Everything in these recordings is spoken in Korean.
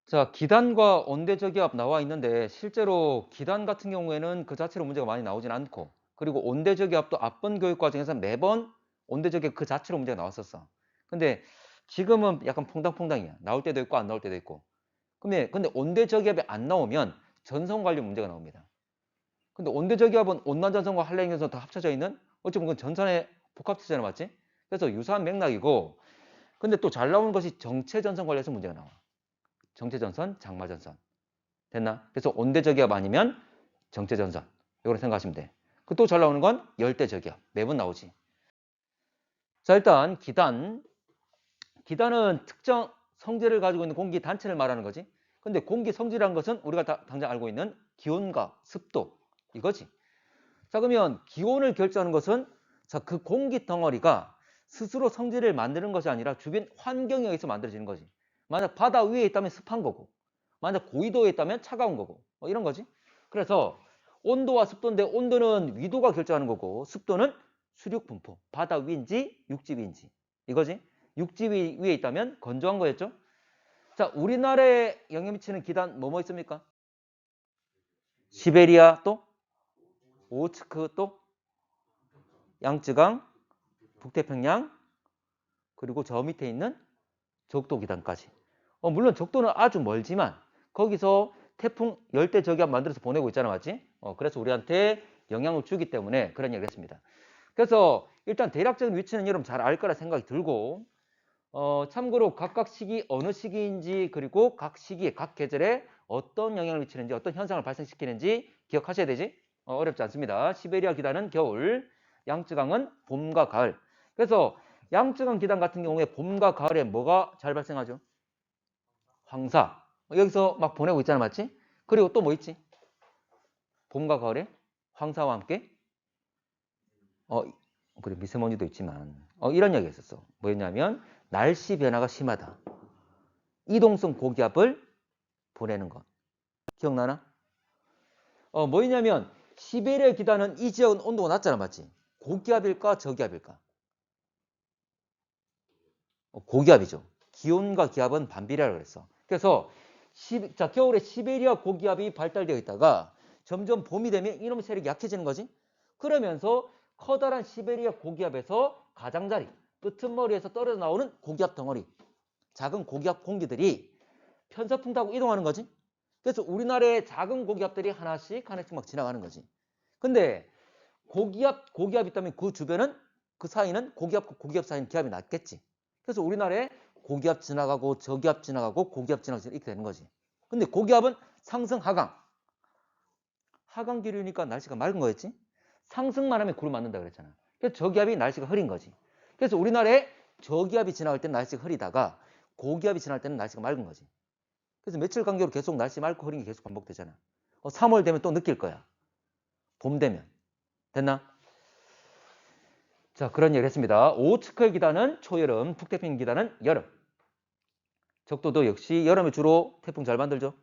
자, 기단과 온대저기압 나와 있는데 실제로 기단 같은 경우에는 그 자체로 문제가 많이 나오진 않고, 그리고 온대저기압도 앞번 교육 과정에서 매번 온대저기압 그 자체로 문제가 나왔었어. 근데 지금은 약간 퐁당퐁당이야. 나올 때도 있고 안 나올 때도 있고. 근데 온대저기압이 안 나오면 전선 관련 문제가 나옵니다. 근데 온대저기압은 온난전선과 한랭전선 다 합쳐져 있는, 어찌 보면 전선의 복합체잖아, 맞지? 그래서 유사한 맥락이고, 근데 또 잘 나오는 것이 정체전선 관련해서 문제가 나와. 정체전선, 장마전선. 됐나? 그래서 온대저기압 아니면 정체전선. 이거로 생각하시면 돼. 그 또 잘 나오는 건 열대저기압. 매번 나오지. 자, 일단 기단. 기단은 특정 성질을 가지고 있는 공기 단체를 말하는 거지. 근데 공기 성질이라는 것은 우리가 당장 알고 있는 기온과 습도. 이거지. 자, 그러면 기온을 결정하는 것은, 자, 그 공기 덩어리가 스스로 성질을 만드는 것이 아니라 주변 환경에 의해서 만들어지는 거지. 만약 바다 위에 있다면 습한 거고, 만약 고위도에 있다면 차가운 거고, 이런 거지. 그래서 온도와 습도인데, 온도는 위도가 결정하는 거고, 습도는 수륙 분포, 바다 위인지 육지 위인지, 이거지. 육지 위에 있다면 건조한 거였죠. 자, 우리나라에 영향 미치는 기단 뭐뭐 있습니까? 시베리아, 또 오호츠크, 또 양쯔강, 북태평양, 그리고 저 밑에 있는 적도 기단까지. 물론 적도는 아주 멀지만 거기서 태풍 열대 저기압 만들어서 보내고 있잖아, 맞지? 그래서 우리한테 영향을 주기 때문에 그런 얘기를 했습니다. 그래서 일단 대략적인 위치는 여러분 잘 알 거라 생각이 들고, 참고로 각각 시기 어느 시기인지, 그리고 각 시기에 각 계절에 어떤 영향을 미치는지, 어떤 현상을 발생시키는지 기억하셔야 되지. 어렵지 않습니다. 시베리아 기단은 겨울, 양쯔강은 봄과 가을. 그래서 양쯔강 기단 같은 경우에 봄과 가을에 뭐가 잘 발생하죠? 황사. 여기서 막 보내고 있잖아, 맞지? 그리고 또 뭐 있지? 봄과 가을에 황사와 함께 어 그래, 미세먼지도 있지만 이런 얘기가 있었어. 뭐였냐면 날씨 변화가 심하다. 이동성 고기압을 보내는 것. 기억나나? 뭐였냐면 시베리아 기단은 이 지역은 온도가 낮잖아, 맞지? 고기압일까 저기압일까? 고기압이죠. 기온과 기압은 반비례라고 그랬어. 그래서 자, 겨울에 시베리아 고기압이 발달되어 있다가 점점 봄이 되면 이놈의 세력이 약해지는 거지. 그러면서 커다란 시베리아 고기압에서 가장자리, 끄트머리에서 떨어져 나오는 고기압 덩어리, 작은 고기압 공기들이 편서풍 타고 이동하는 거지. 그래서 우리나라의 작은 고기압들이 하나씩 하나씩 막 지나가는 거지. 근데 고기압이 있다면 그 주변은, 그 사이는 고기압과 고기압 사이는 기압이 낮겠지. 그래서 우리나라에 고기압 지나가고 저기압 지나가고 고기압 지나가고 이렇게 되는 거지. 근데 고기압은 상승 하강. 하강 기류니까 날씨가 맑은 거였지. 상승만 하면 구름 맞는다 그랬잖아. 그래서 저기압이 날씨가 흐린 거지. 그래서 우리나라에 저기압이 지나갈 때는 날씨가 흐리다가 고기압이 지날 때는 날씨가 맑은 거지. 그래서 며칠 간격으로 계속 날씨 맑고 흐린 게 계속 반복되잖아. 3월 되면 또 느낄 거야. 봄 되면. 됐나? 자, 그런 얘기를 했습니다. 오호츠크의 기단은 초여름, 북태평양 기단은 여름. 적도도 역시 여름에 주로 태풍 잘 만들죠.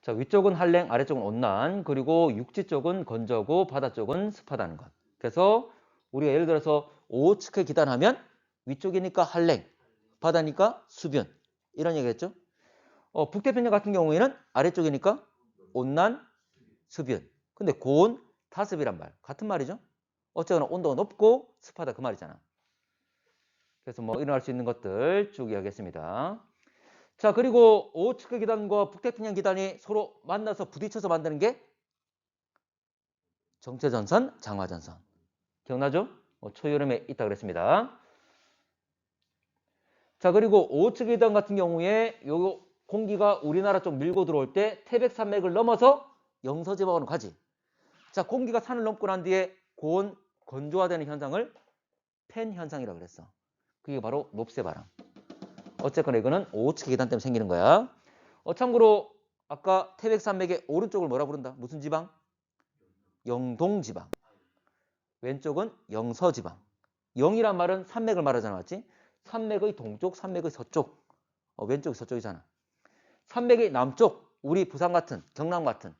자, 위쪽은 한랭, 아래쪽은 온난, 그리고 육지 쪽은 건조고 바다 쪽은 습하다는 것. 그래서 우리가 예를 들어서 오호츠크의 기단하면 위쪽이니까 한랭, 바다니까 수변, 이런 얘기겠죠. 북태평양 같은 경우에는 아래쪽이니까 온난, 수변. 근데 고온, 다습이란 말, 같은 말이죠. 어쨌거나 온도가 높고 습하다 그 말이잖아. 그래서 뭐 일어날 수 있는 것들 쭉 이야기했습니다. 자, 그리고 오호츠크 기단과 북태평양 기단이 서로 만나서 부딪혀서 만드는 게 정체전선, 장마전선. 기억나죠? 초여름에 있다 그랬습니다. 자, 그리고 오호츠크 기단 같은 경우에 요 공기가 우리나라 쪽 밀고 들어올 때 태백산맥을 넘어서 영서지방으로 가지. 자, 공기가 산을 넘고 난 뒤에 고온 건조화되는 현상을 팬 현상이라고 그랬어. 그게 바로 높새바람. 어쨌거나 이거는 오호츠크 계단 때문에 생기는 거야. 참고로 아까 태백산맥의 오른쪽을 뭐라 부른다? 무슨 지방? 영동지방. 왼쪽은 영서지방. 영이란 말은 산맥을 말하잖아, 맞지? 산맥의 동쪽, 산맥의 서쪽. 왼쪽이 서쪽이잖아. 산맥의 남쪽, 우리 부산 같은, 경남 같은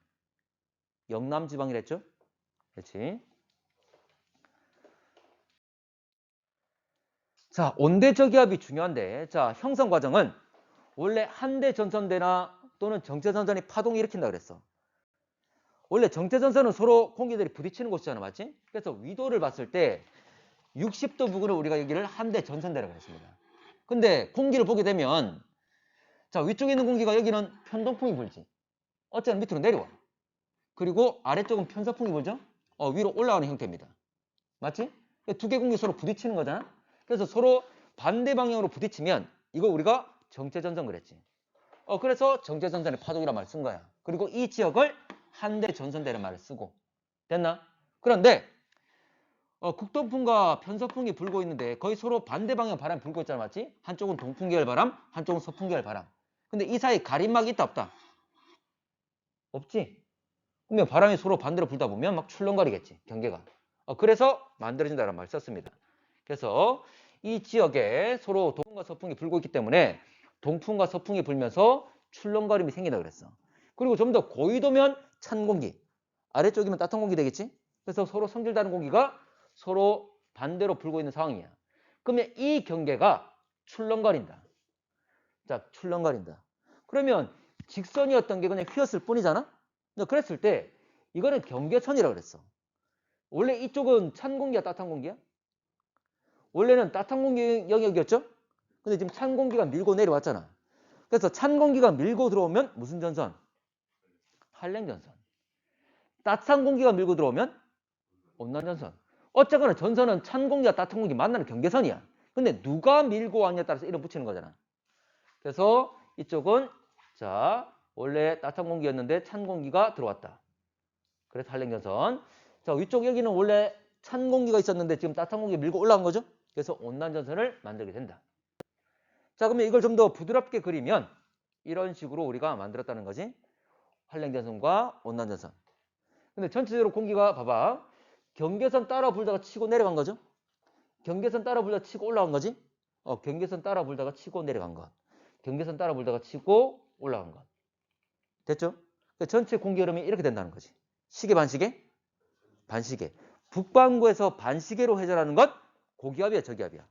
영남지방이랬죠? 그렇지. 자, 온대저기압이 중요한데, 자, 형성 과정은 원래 한대 전선대나 또는 정체전선이 파동을 일으킨다 그랬어. 원래 정체전선은 서로 공기들이 부딪히는 곳이잖아, 맞지? 그래서 위도를 봤을 때 60도 부근을 우리가 여기를 한대 전선대라고 했습니다. 근데 공기를 보게 되면 자, 위쪽에 있는 공기가 여기는 편동풍이 불지. 어쨌든 밑으로 내려와. 그리고 아래쪽은 편서풍이 불죠? 위로 올라가는 형태입니다. 맞지? 두 개 공기 서로 부딪히는 거잖아. 그래서 서로 반대 방향으로 부딪히면 이거 우리가 정체전선 그랬지. 그래서 정체전선의 파동이라는 말을 쓴 거야. 그리고 이 지역을 한대 전선대라는 말을 쓰고. 됐나? 그런데 북동풍과 편서풍이 불고 있는데 거의 서로 반대 방향 바람이 불고 있잖아, 맞지? 한쪽은 동풍 계열 바람, 한쪽은 서풍 계열 바람. 근데 이 사이 가림막이 있다 없다? 없지? 그러면 바람이 서로 반대로 불다 보면 막 출렁거리겠지, 경계가. 그래서 만들어진다는 말 썼습니다. 그래서 이 지역에 서로 동풍과 서풍이 불고 있기 때문에 동풍과 서풍이 불면서 출렁거림이 생긴다 그랬어. 그리고 좀 더 고위도면 찬 공기, 아래쪽이면 따뜻한 공기 되겠지? 그래서 서로 성질 다른 공기가 서로 반대로 불고 있는 상황이야. 그러면 이 경계가 출렁거린다. 자, 출렁거린다. 그러면 직선이었던 게 그냥 휘었을 뿐이잖아? 그랬을 때 이거는 경계선이라고 그랬어. 원래 이쪽은 찬 공기야, 따뜻한 공기야? 원래는 따뜻한 공기 영역이었죠? 근데 지금 찬 공기가 밀고 내려왔잖아. 그래서 찬 공기가 밀고 들어오면 무슨 전선? 한랭전선. 따뜻한 공기가 밀고 들어오면 온난전선. 어쨌거나 전선은 찬 공기와 따뜻한 공기 만나는 경계선이야. 근데 누가 밀고 왔냐에 따라서 이름 붙이는 거잖아. 그래서 이쪽은 자 원래 따뜻한 공기였는데 찬 공기가 들어왔다. 그래서 한랭전선. 자 위쪽 여기는 원래 찬 공기가 있었는데 지금 따뜻한 공기가 밀고 올라간 거죠. 그래서 온난전선을 만들게 된다. 자 그러면 이걸 좀 더 부드럽게 그리면 이런 식으로 우리가 만들었다는 거지. 한랭전선과 온난전선. 근데 전체적으로 공기가 봐봐. 경계선 따라 불다가 치고 내려간 거죠. 경계선 따라 불다가 치고 올라간 거지. 경계선 따라 불다가 치고 내려간 것. 경계선 따라 불다가 치고 올라간 것. 됐죠? 전체 공기 흐름이 이렇게 된다는 거지. 시계 반시계? 반시계. 북반구에서 반시계로 회전하는 것 고기압이야, 저기압이야?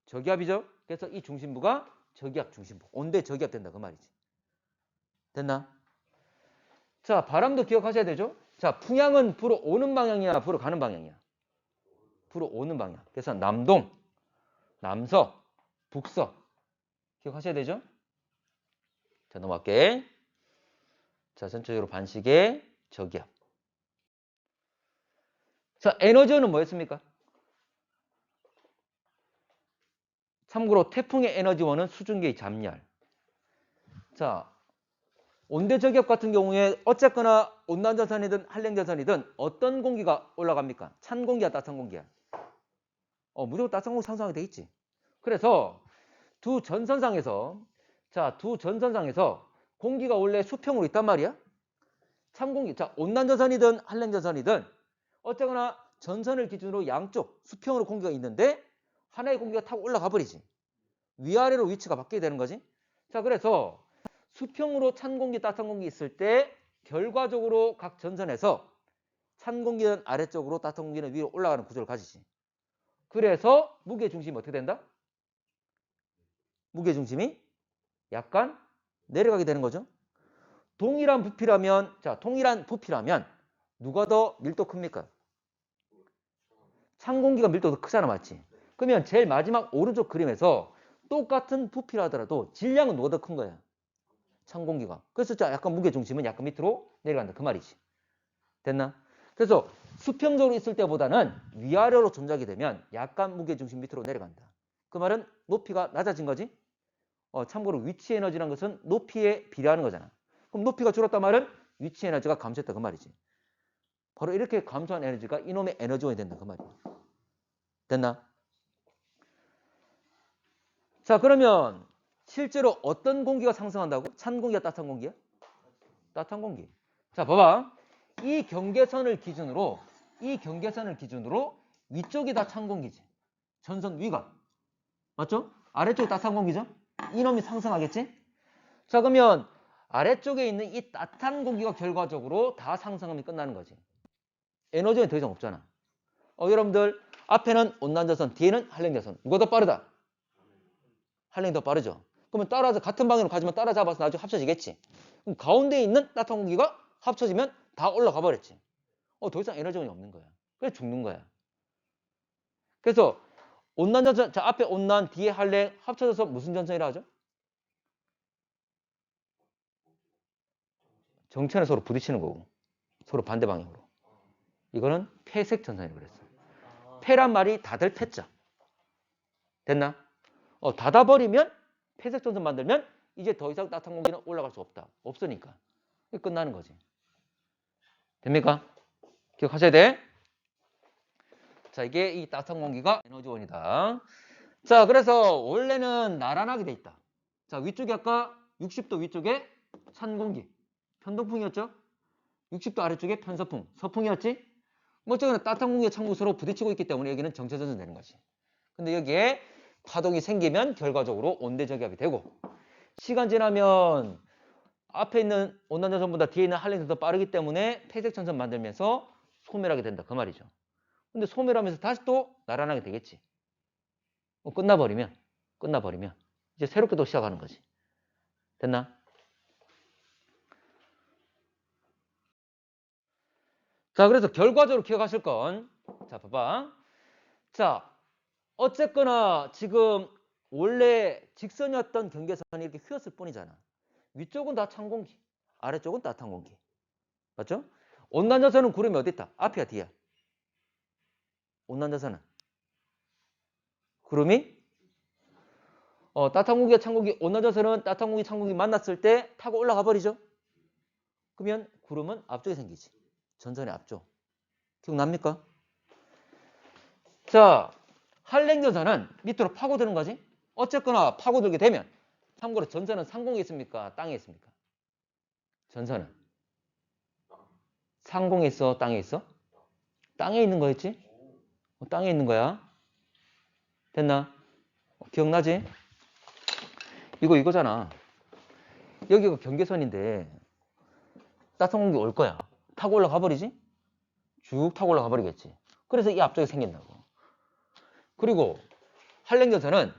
저기압이죠? 그래서 이 중심부가 저기압 중심부. 온대 저기압 된다 그 말이지. 됐나? 자, 바람도 기억하셔야 되죠? 자, 풍향은 불어 오는 방향이야, 불어 가는 방향이야? 불어 오는 방향. 그래서 남동, 남서, 북서. 기억하셔야 되죠? 자, 넘어갈게. 자, 전체적으로 반시계, 저기압. 자, 에너지원은 뭐였습니까? 참고로 태풍의 에너지원은 수증기의 잠열. 자, 온대저기압 같은 경우에 어쨌거나 온난전선이든 한랭전선이든 어떤 공기가 올라갑니까? 찬 공기야, 따뜻한 공기야? 무조건 따뜻한 공기 상승하게 돼 있지. 그래서 두 전선상에서 공기가 원래 수평으로 있단 말이야. 찬 공기, 자 온난전선이든 한랭전선이든 어쨌거나 전선을 기준으로 양쪽 수평으로 공기가 있는데 하나의 공기가 타고 올라가 버리지. 위아래로 위치가 바뀌게 되는 거지. 자 그래서 수평으로 찬 공기, 따뜻한 공기 있을 때 결과적으로 각 전선에서 찬 공기는 아래쪽으로 따뜻한 공기는 위로 올라가는 구조를 가지지. 그래서 무게중심이 어떻게 된다? 무게중심이 약간 내려가게 되는 거죠. 동일한 부피라면 누가 더 밀도 큽니까? 찬 공기가 밀도가 더 크잖아, 맞지? 그러면 제일 마지막 오른쪽 그림에서 똑같은 부피라 하더라도 질량은 누가 더 큰 거야? 찬 공기가. 그래서 약간 무게중심은 약간 밑으로 내려간다 그 말이지. 됐나? 그래서 수평적으로 있을 때보다는 위아래로 존작이 되면 약간 무게중심 밑으로 내려간다. 그 말은 높이가 낮아진 거지. 참고로 위치 에너지라는 것은 높이에 비례하는 거잖아. 그럼 높이가 줄었단 말은 위치 에너지가 감소했다 그 말이지. 바로 이렇게 감소한 에너지가 이놈의 에너지원이 된다 그 말이야. 됐나? 자 그러면 실제로 어떤 공기가 상승한다고? 찬 공기야 따뜻한 공기야? 따뜻한 공기. 자 봐봐. 이 경계선을 기준으로 위쪽이 다 찬 공기지. 전선 위가. 맞죠? 아래쪽이 따뜻한 공기죠? 이놈이 상승하겠지? 자 그러면 아래쪽에 있는 이 따뜻한 공기가 결과적으로 다 상승하면 끝나는 거지. 에너지는 더 이상 없잖아. 여러분들 앞에는 온난전선, 뒤에는 한랭전선. 누가 더 빠르다? 한랭이 더 빠르죠. 그러면 따라서 같은 방향으로 가지만 따라잡아서 나중에 합쳐지겠지. 그럼 가운데에 있는 따뜻한 공기가 합쳐지면 다 올라가 버렸지. 더 이상 에너지원이 없는 거야. 그래서 죽는 거야. 그래서 온난전선, 자, 앞에 온난, 뒤에 한랭 합쳐져서 무슨 전선이라 하죠? 정체는 서로 부딪히는 거고, 서로 반대 방향으로. 이거는 폐색 전선이라고 그랬어. 폐란 말이 닫을 폐자. 됐나? 닫아버리면 폐색 전선 만들면 이제 더 이상 따뜻한 공기는 올라갈 수 없다. 없으니까. 끝나는 거지. 됩니까? 기억하셔야 돼. 자, 이게 이 따뜻한 공기가 에너지원이다. 자, 그래서 원래는 나란하게 돼 있다. 자, 위쪽에 아까 60도 위쪽에 찬 공기. 편동풍이었죠? 60도 아래쪽에 편서풍. 서풍이었지? 뭐 어쨌거나 따뜻한 공기와 찬 공기 서로 부딪히고 있기 때문에 여기는 정체전선 되는 거지. 근데 여기에 파동이 생기면 결과적으로 온대저기압이 되고, 시간 지나면 앞에 있는 온난전선보다 뒤에 있는 한랭전선이 더 빠르기 때문에 폐색전선 만들면서 소멸하게 된다. 그 말이죠. 근데 소멸하면서 다시 또 나란하게 되겠지. 끝나버리면 이제 새롭게 또 시작하는 거지. 됐나? 자, 그래서 결과적으로 기억하실 건, 자, 봐봐. 자, 어쨌거나 지금 원래 직선이었던 경계선이 이렇게 휘었을 뿐이잖아. 위쪽은 다 찬 공기, 아래쪽은 따뜻한 공기. 맞죠? 온난전선은 구름이 어디 있다? 앞이야, 뒤야? 온난전선은 구름이 따뜻한 공기와 찬 공기, 온난전선은 따뜻한 공기, 찬 공기 만났을 때 타고 올라가 버리죠. 그러면 구름은 앞쪽에 생기지. 전선의 앞쪽. 기억납니까? 자, 한랭전선은 밑으로 파고드는 거지. 어쨌거나 파고들게 되면, 참고로 전선은 상공에 있습니까? 땅에 있습니까? 전선은 상공에 있어? 땅에 있어? 땅에 있는 거였지? 땅에 있는 거야. 됐나? 기억나지? 이거잖아. 여기가 경계선인데 따뜻한 공기 올 거야. 타고 올라가 버리지? 쭉 타고 올라가 버리겠지. 그래서 이 앞쪽에 생긴다고. 그리고 한랭전선은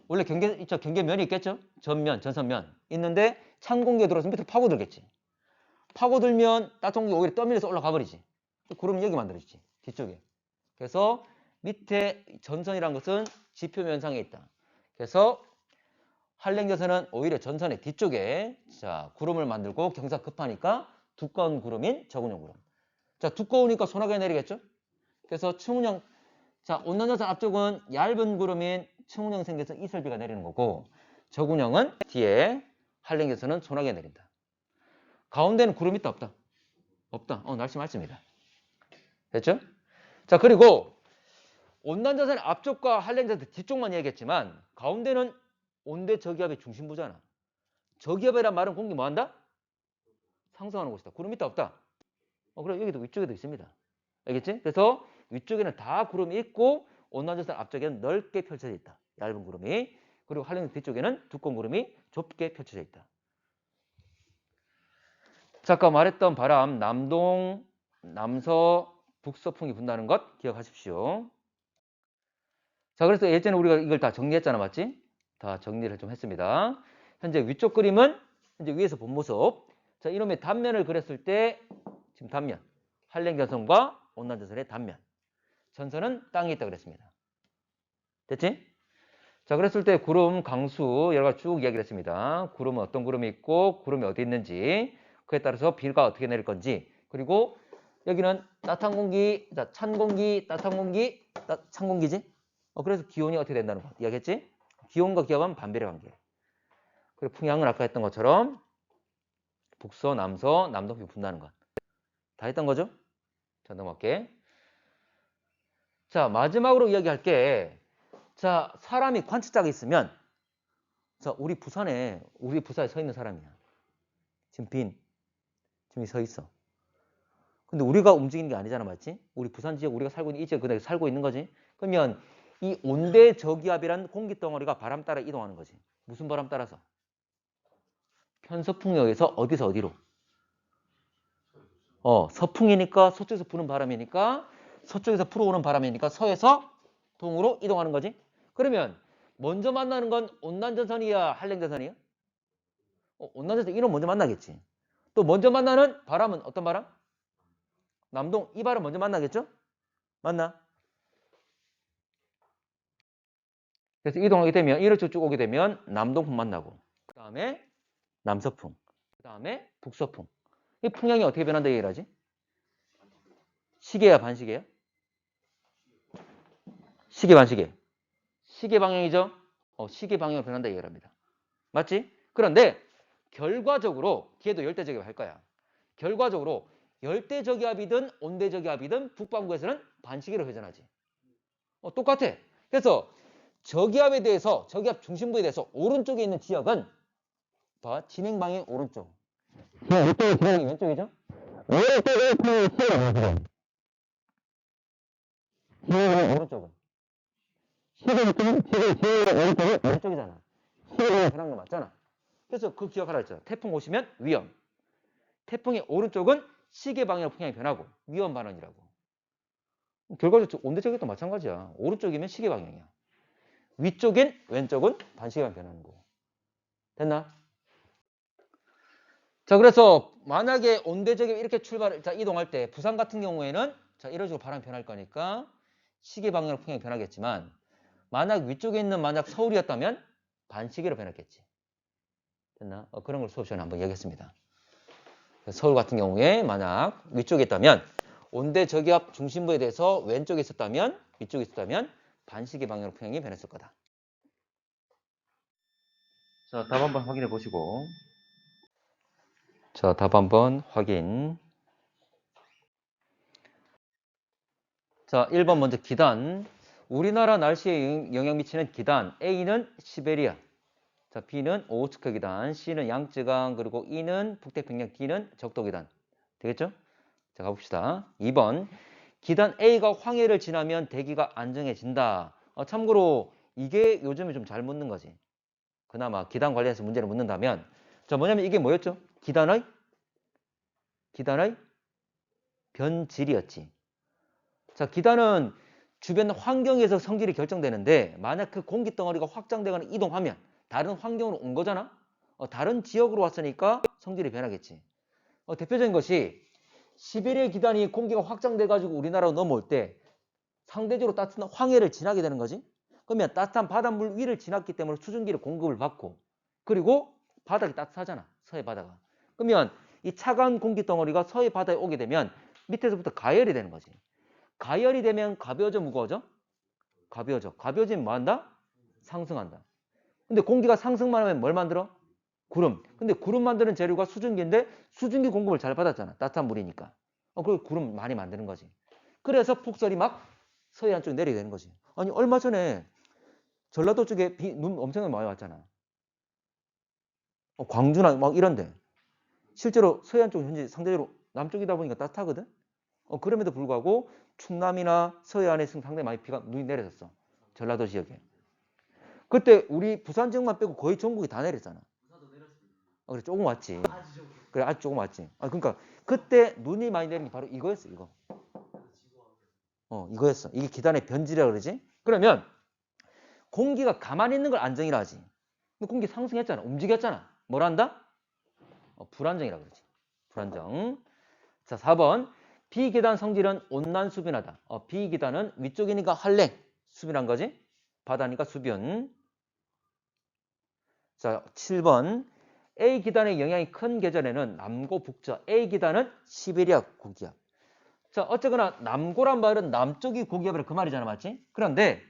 원래 경계면이 있겠죠? 전면, 전선면 있는데 찬 공기가 들어서 밑으로 파고들겠지. 파고들면 따뜻한 공기가 오히려 떠밀려서 올라가 버리지. 구름이 여기 만들어지지. 뒤쪽에. 그래서 밑에 전선이란 것은 지표면상에 있다. 그래서 한랭전선은 오히려 전선의 뒤쪽에 자 구름을 만들고 경사 급하니까 두꺼운 구름인 저군형 구름. 자 두꺼우니까 소나기가 내리겠죠? 그래서 층운형 자 온난전선 앞쪽은 얇은 구름인 층운형 생겨서 이슬비가 내리는 거고 저군형은 뒤에 한랭전선은 소나기가 내린다. 가운데는 구름 있다 없다? 없다. 날씨 맑습니다. 됐죠? 자 그리고 온난전선의 앞쪽과 한랭전선 뒤쪽만 얘기했지만 가운데는 온대 저기압의 중심부잖아. 저기압이란 말은 공기 뭐한다? 상승하는 곳이다. 구름 있다 없다? 그래 여기도 위쪽에도 있습니다. 알겠지? 그래서 위쪽에는 다 구름이 있고 온난전선 앞쪽에는 넓게 펼쳐져 있다. 얇은 구름이. 그리고 한랭전선 뒤쪽에는 두꺼운 구름이 좁게 펼쳐져 있다. 자, 아까 말했던 바람 남동, 남서, 북서풍이 분다는 것 기억하십시오. 자, 그래서 예전에 우리가 이걸 다 정리했잖아, 맞지? 다 정리를 좀 했습니다. 현재 위쪽 그림은 현재 위에서 본 모습. 자, 이놈의 단면을 그렸을 때 지금 단면. 한랭전선과 온난전선의 단면. 전선은 땅에 있다고 그랬습니다. 됐지? 자, 그랬을 때 구름 강수 여러 가지 쭉 이야기를 했습니다. 구름은 어떤 구름이 있고 구름이 어디 있는지 그에 따라서 비가 어떻게 내릴 건지 그리고 여기는 따뜻한 공기, 찬 공기, 따뜻한 공기, 찬 공기지? 그래서 기온이 어떻게 된다는 거 이야기했지? 기온과 기압은 반비례 관계. 그리고 풍향은 아까 했던 것처럼 북서, 남서, 남동풍이 분다는 것. 다 했던 거죠? 자, 넘어갈게. 자, 마지막으로 이야기할게. 자, 사람이 관측자가 있으면 자, 우리 부산에 서 있는 사람이야. 지금 서 있어. 근데 우리가 움직이는 게 아니잖아, 맞지? 우리 부산 지역 우리가 살고 있는 이 지역 그대로 살고 있는 거지. 그러면 이 온대 저기압이란 공기 덩어리가 바람 따라 이동하는 거지. 무슨 바람 따라서? 편서풍에 의해서 어디서 어디로? 서풍이니까 서쪽에서 부는 바람이니까 서쪽에서 불어오는 바람이니까 서에서 동으로 이동하는 거지. 그러면 먼저 만나는 건 온난전선이야, 한랭전선이야? 온난전선 이런 먼저 만나겠지. 또 먼저 만나는 바람은 어떤 바람? 남동 이 바람 먼저 만나겠죠? 맞나? 그래서 이동하게 되면 이렇게 쭉 오게 되면 남동풍 만나고 그 다음에 남서풍 그 다음에 북서풍. 이 풍향이 어떻게 변한다 얘기를 하지? 시계야 반시계야? 시계 반시계. 시계 방향이죠? 시계 방향으로 변한다 얘기를 합니다. 맞지? 그런데 결과적으로 걔도 열대저기압 할 거야. 결과적으로 열대저기압이든 온대저기압이든 북반구에서는 반시계로 회전하지. 똑같아. 그래서 저기압에 대해서 저기압 중심부에 대해서 오른쪽에 있는 지역은 봐 진행 방향 오른쪽. 이쪽에 진행이 왼쪽이죠? 오른쪽에 있는 지역은 진행 오른쪽은 지금 오른쪽은 왼쪽이잖아. 시계방향 변한 거 맞잖아. 그래서 그 기억하라 했죠. 태풍 오시면 위험. 태풍의 오른쪽은 시계 방향 풍향이 변하고 위험 반원이라고. 결과적으로 온대적에도 마찬가지야. 오른쪽이면 시계 방향이야. 위쪽엔 왼쪽은 반시계방 변하는 거고. 됐나? 자, 그래서 만약에 온대적이 이렇게 이동할 때 부산 같은 경우에는 자, 이런 식으로 바람이 변할 거니까 시계 방향으로 풍향이 변하겠지만 만약 위쪽에 있는 만약 서울이었다면 반시계로 변했겠지. 됐나? 그런 걸 수업 시간에 한번 얘기했습니다. 서울 같은 경우에 만약 위쪽에 있다면 온대 저기압 중심부에 대해서 왼쪽에 있었다면 위쪽에 있었다면 반시계 방향으로 풍향이 변했을 거다. 자, 답 한번 확인해 보시고. 자, 답 한번 확인. 자, 1번 먼저 기단. 우리나라 날씨에 영향 미치는 기단. A는 시베리아. 자, B는 오호츠크 기단. C는 양쯔강. 그리고 E는 북태평양. D는 적도 기단. 되겠죠? 자, 가봅시다. 2번. 기단 A가 황해를 지나면 대기가 안정해진다. 참고로 이게 요즘에 좀 잘 묻는 거지. 그나마 기단 관련해서 문제를 묻는다면 자, 뭐냐면 이게 뭐였죠? 기단의 변질이었지. 자, 기단은 주변 환경에서 성질이 결정되는데 만약 그 공기 덩어리가 확장되거나 이동하면 다른 환경으로 온 거잖아. 다른 지역으로 왔으니까 성질이 변하겠지. 대표적인 것이 시베리아 기단이 공기가 확장돼 가지고 우리나라로 넘어올 때 상대적으로 따뜻한 황해를 지나게 되는 거지. 그러면 따뜻한 바닷물 위를 지났기 때문에 수증기를 공급을 받고 그리고 바닥이 따뜻하잖아. 서해 바다가. 그러면 이 차가운 공기 덩어리가 서해 바다에 오게 되면 밑에서부터 가열이 되는 거지. 가열이 되면 가벼워져 무거워져? 가벼워져. 가벼워지면 뭐 한다? 상승한다. 근데 공기가 상승만 하면 뭘 만들어? 구름. 근데 구름 만드는 재료가 수증기인데 수증기 공급을 잘 받았잖아. 따뜻한 물이니까. 그걸 구름 많이 만드는 거지. 그래서 폭설이 막 서해안 쪽에 내리게 되는 거지. 아니 얼마 전에 전라도 쪽에 눈 엄청나게 많이 왔잖아. 광주나 막 이런데. 실제로 서해안 쪽은 현재 상대적으로 남쪽이다 보니까 따뜻하거든. 그럼에도 불구하고 충남이나 서해안에 상당히 많이 눈이 내려졌어. 전라도 지역에. 그때 우리 부산 지역만 빼고 거의 전국이 다 내렸잖아. 그래 조금 왔지. 그래 아주 조금 왔지. 그러니까 그때 눈이 많이 내린 게 바로 이거였어. 이거. 이거였어. 이게 기단의 변질이라고 그러지. 그러면 공기가 가만히 있는 걸 안정이라 하지. 근데 공기 상승했잖아. 움직였잖아. 뭘 한다? 불안정이라고 그러지. 불안정. 자, 4번. B기단 성질은 온난 수변하다. B기단은 위쪽이니까 한랭. 수변한 거지. 바다니까 수변. 자, 7번. A기단의 영향이 큰 계절에는 남고 북저. A기단은 시베리아 고기압. 자, 어쨌거나 남고란 말은 남쪽이 고기압이라 그 말이잖아. 맞지? 그런데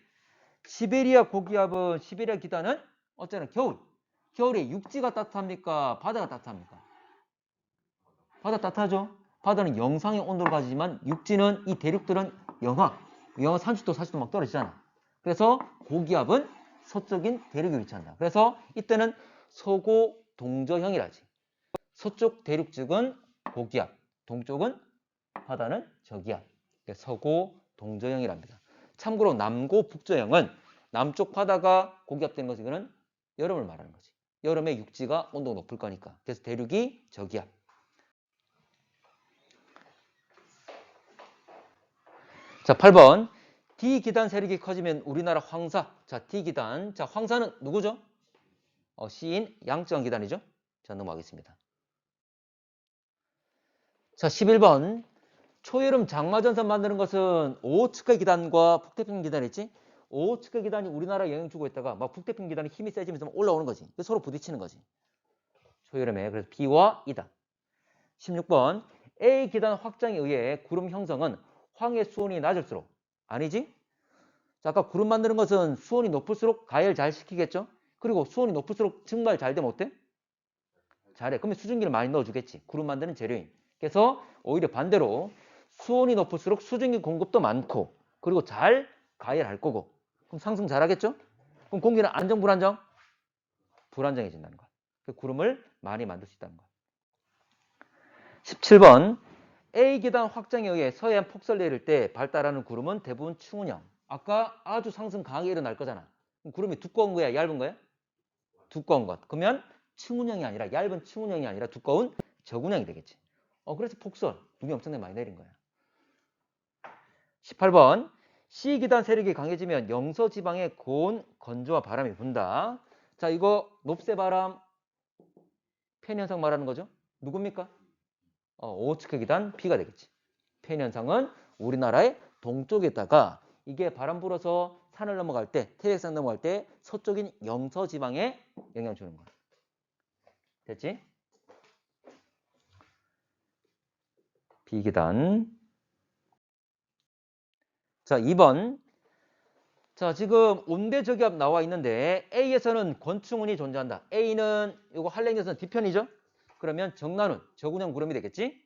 시베리아 고기압은 시베리아 기단은 어쨌거나 겨울. 겨울에 육지가 따뜻합니까? 바다가 따뜻합니까? 바다 따뜻하죠? 바다는 영상의 온도를 가지지만 육지는 이 대륙들은 영하 30도, 40도 막 떨어지잖아. 그래서 고기압은 서쪽인 대륙에 위치한다. 그래서 이때는 서고 동저형이라지. 서쪽 대륙 쪽은 고기압, 동쪽은 바다는 저기압. 서고 동저형이랍니다. 참고로 남고 북저형은 남쪽 바다가 고기압되는 것이 이거는 여름을 말하는 거지. 여름에 육지가 온도가 높을 거니까. 그래서 대륙이 저기압. 자, 8번. D기단 세력이 커지면 우리나라 황사. 자, D기단. 자, 황사는 누구죠? C인 양적 기단이죠. 자, 넘어가겠습니다. 자, 11번. 초여름 장마전선 만드는 것은 오호츠크 기단과 북태평양 기단이 있지? 오호츠크 기단이 우리나라에 영향 주고 있다가 막 북태평양 기단이 힘이 세지면서 올라오는 거지. 서로 부딪히는 거지. 초여름에. 그래서 B와 E다. 16번. A 기단 확장에 의해 구름 형성은 황의 수온이 낮을수록. 아니지? 자, 아까 구름 만드는 것은 수온이 높을수록 가열 잘 시키겠죠? 그리고 수온이 높을수록 증발 잘 되면 어때? 잘해. 그러면 수증기를 많이 넣어주겠지. 구름 만드는 재료인. 그래서 오히려 반대로 수온이 높을수록 수증기 공급도 많고 그리고 잘 가열할 거고 그럼 상승 잘하겠죠? 그럼 공기는 안정 불안정? 불안정해진다는 거야. 구름을 많이 만들 수 있다는 거야. 17번 A 기단 확장에 의해 서해안 폭설 내릴 때 발달하는 구름은 대부분 충운형. 아까 아주 상승 강하게 일어날 거잖아. 그럼 구름이 두꺼운 거야? 얇은 거야? 두꺼운 것. 그러면 충운형이 아니라 얇은 충운형이 아니라 두꺼운 저군형이 되겠지. 그래서 폭설, 눈이 엄청나게 많이 내린 거야. 18번 C기단 세력이 강해지면 영서지방에 고온, 건조와 바람이 분다. 자, 이거 높새바람, 팬현상 말하는 거죠? 누굽니까? 오호츠크 기단 B가 되겠지. 팬현상은 우리나라의 동쪽에다가 이게 바람 불어서 산을 넘어갈 때, 태백산 넘어갈 때 서쪽인 영서지방에 영향 주는 거야. 됐지? B기단. 자, 2번. 자, 지금 온대저기압 나와 있는데 A에서는 권충운이 존재한다. A는 이거 한랭에서는 뒤편이죠? 그러면 정난운, 저군형 구름이 되겠지?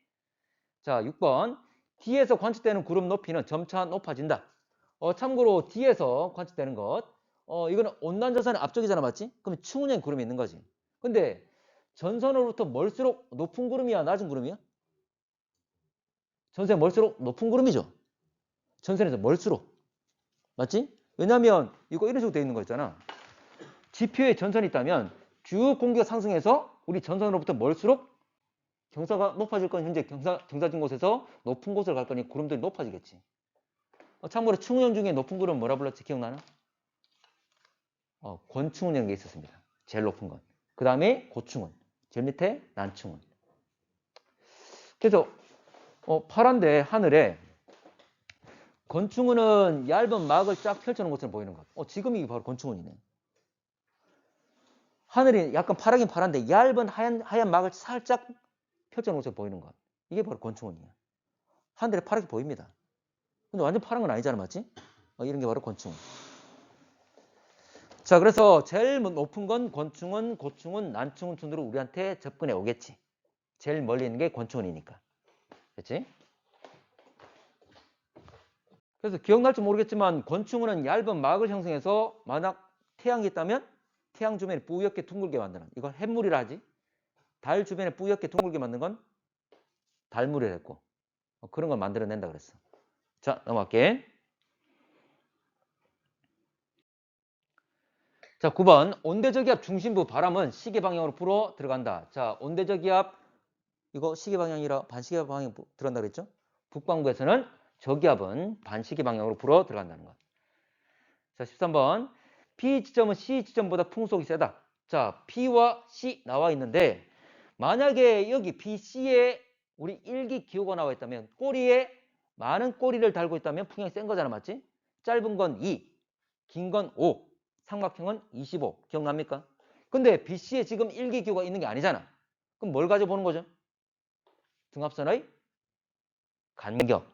자, 6번. D에서 관측되는 구름 높이는 점차 높아진다. 참고로 D에서 관측되는 것. 이거는 온난전선의 앞쪽이잖아, 맞지? 그럼 충운형 구름이 있는 거지. 근데 전선으로부터 멀수록 높은 구름이야, 낮은 구름이야? 전선에 멀수록 높은 구름이죠. 전선에서 멀수록. 맞지? 왜냐면 이거 이런 식으로 되어 있는 거 있잖아. 지표에 전선이 있다면 쭉 공기가 상승해서 우리 전선으로부터 멀수록 경사가 높아질 건 현재 경사진 곳에서 높은 곳으로 갈 거니 구름들이 높아지겠지. 참고로 충운형 중에 높은 구름 뭐라 불렀지? 기억나나? 권충운이라는 게 있었습니다. 제일 높은 건. 그 다음에 고충운. 제일 밑에 난충운. 그래서 파란데 하늘에 권충운은 얇은 막을 쫙 펼쳐놓은 것처럼 보이는 것. 지금 이게 바로 권충운이네. 하늘이 약간 파랗긴 파란데 얇은 하얀 막을 살짝 펼쳐놓은 것처럼 보이는 것. 이게 바로 권충운이야. 하늘에 파랗게 보입니다. 근데 완전 파란 건 아니잖아, 맞지? 이런 게 바로 권충운. 자, 그래서 제일 높은 건 권충운, 고충운, 난충운 순으로 우리한테 접근해 오겠지. 제일 멀리 있는 게 권충운이니까. 그렇지? 그래서 기억날지 모르겠지만 권충운은 얇은 막을 형성해서 만약 태양이 있다면 태양 주변에 뿌옇게 둥글게 만드는 이걸 햇물이라 하지. 달 주변에 뿌옇게 둥글게 만든 건 달물이라 했고 그런 걸 만들어낸다 그랬어. 자, 넘어갈게. 자, 9번 온대저기압 중심부 바람은 시계 방향으로 불어 들어간다. 자, 온대저기압 이거 시계 방향이라 반시계 방향으로 들어간다 그랬죠? 북반구에서는 저기압은 반시계 방향으로 불어 들어간다는 것. 자, 13번 B 지점은 C 지점보다 풍속이 세다. 자, B와 C 나와 있는데 만약에 여기 B, C에 우리 일기 기호가 나와 있다면 꼬리에 많은 꼬리를 달고 있다면 풍향이 센 거잖아, 맞지? 짧은 건 2, 긴 건 5, 삼각형은 25. 기억납니까? 근데 BC에 지금 일기 기호가 있는 게 아니잖아. 그럼 뭘 가져보는 거죠? 등압선의 간격.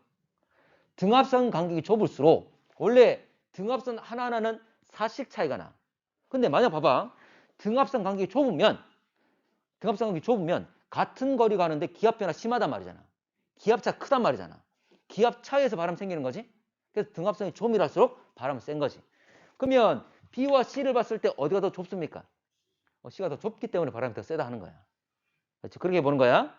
등압선 간격이 좁을수록 원래 등압선 하나하나는 4씩 차이가 나. 근데 만약 봐봐. 등압선 간격이 좁으면 같은 거리 가는데 기압 변화 심하단 말이잖아. 기압차 크단 말이잖아. 기압 차이에서 바람 생기는 거지. 그래서 등압선이 좁을수록 바람은 센 거지. 그러면 B와 C를 봤을 때 어디가 더 좁습니까? C가 더 좁기 때문에 바람이 더 세다 하는 거야. 그렇지? 그렇게 보는 거야.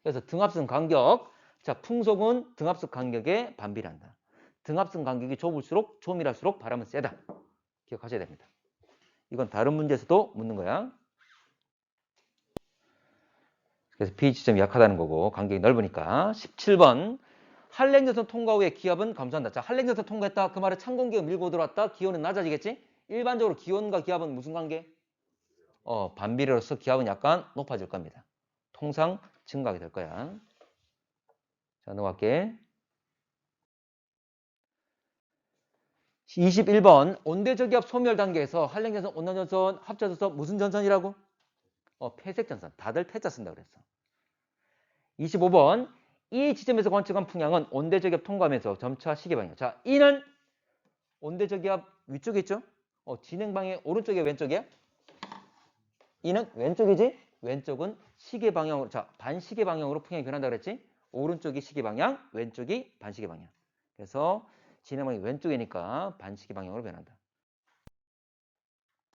그래서 등압선 간격. 자, 풍속은 등압선 간격에 반비례한다. 등압선 간격이 좁을수록 조밀할수록 바람은 세다. 기억하셔야 됩니다. 이건 다른 문제에서도 묻는 거야. 그래서 B 지점이 약하다는 거고 간격이 넓으니까. 17번 한랭전선 통과 후에 기압은 감소한다. 자, 한랭전선 통과했다. 그 말은 찬 공기가 밀고 들어왔다. 기온은 낮아지겠지? 일반적으로 기온과 기압은 무슨 관계? 반비례로서 기압은 약간 높아질 겁니다. 통상 증가하게 될 거야. 자, 넘어갈게. 21번 온대저기압 소멸 단계에서 한랭전선, 온난전선 합쳐져서 무슨 전선이라고? 폐색전선. 다들 폐자 쓴다 그랬어. 25번 이 지점에서 관측한 풍향은 온대저기압 통과하면서 점차 시계 방향. 자, 이는 온대저기압 위쪽에 있죠? 진행 방향 오른쪽이야, 왼쪽이야? 이는 왼쪽이지? 왼쪽은 시계 방향으로, 자, 반시계 방향으로 풍향이 변한다 그랬지? 오른쪽이 시계 방향, 왼쪽이 반시계 방향. 그래서 진행 방향이 왼쪽이니까 반시계 방향으로 변한다.